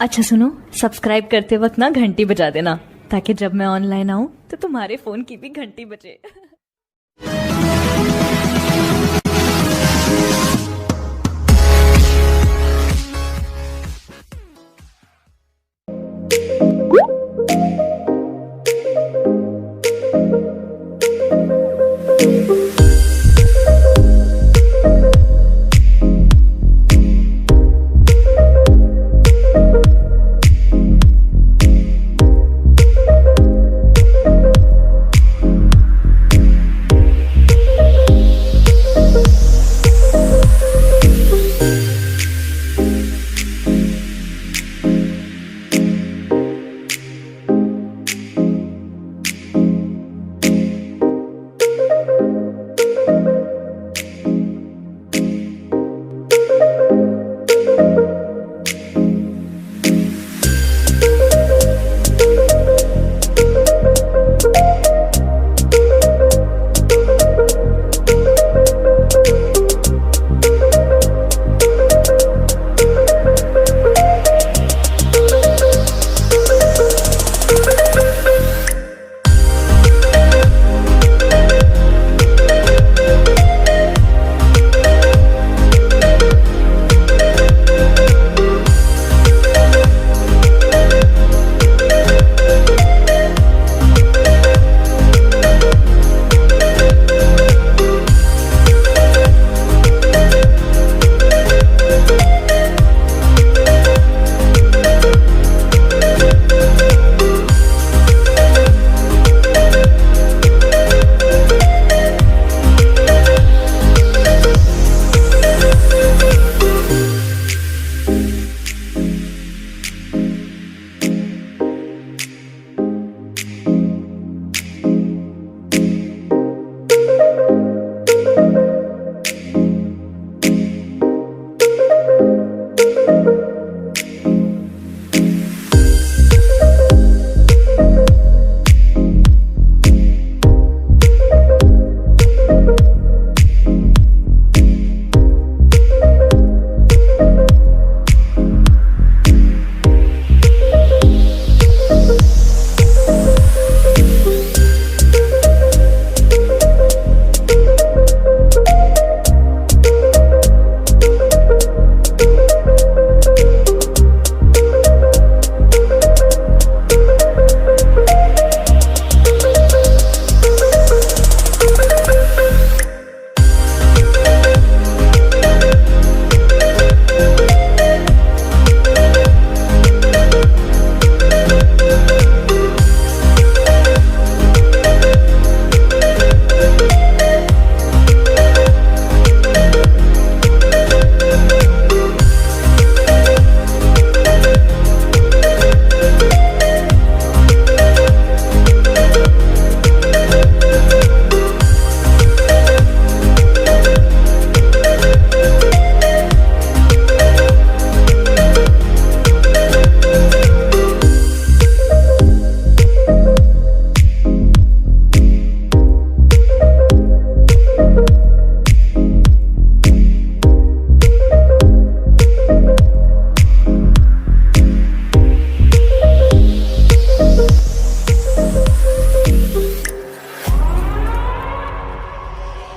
अच्छा सुनो, सब्सक्राइब करते वक्त ना घंटी बजा देना, ताकि जब मैं ऑनलाइन आऊँ तो तुम्हारे फोन की भी घंटी बजे।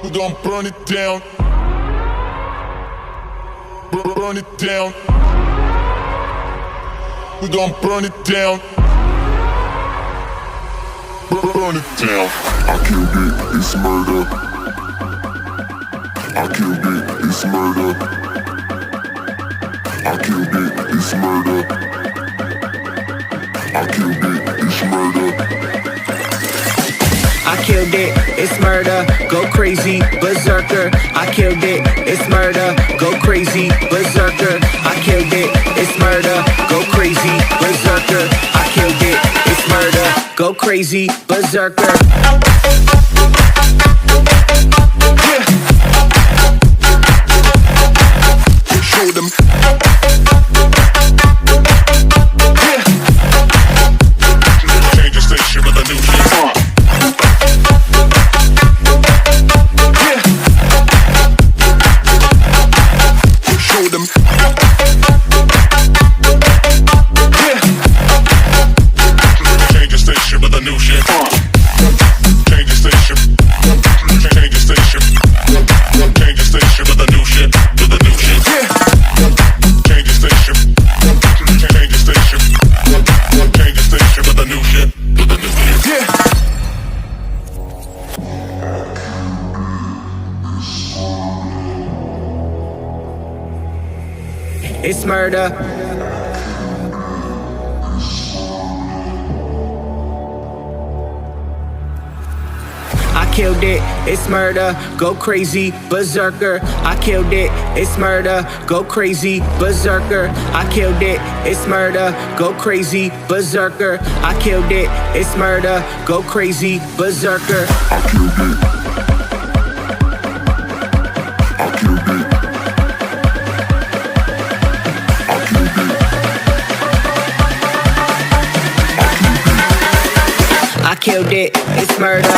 We're gonna burn it down. Burn it down. We're gonna burn it down. Burn it down. I killed it, it's murder. I killed it, it's murder. I killed it, it's murder. I killed it, it's murder. I killed it, it's murder, go crazy, berserker. I killed it, it's murder, go crazy, berserker. I killed it, it's murder, go crazy, berserker. I killed it, it's murder, go crazy, berserker. Yeah. Show them. Yeah. Change the station with a new beat. Show them. it's murder. I killed it, it's murder, go crazy, berserker. I killed it, it's murder, go crazy, berserker. I killed it, it's murder, go crazy, berserker. I killed it, it's murder, go crazy, berserker. I killed it. I killed it. I killed it. I killed it, it's murder.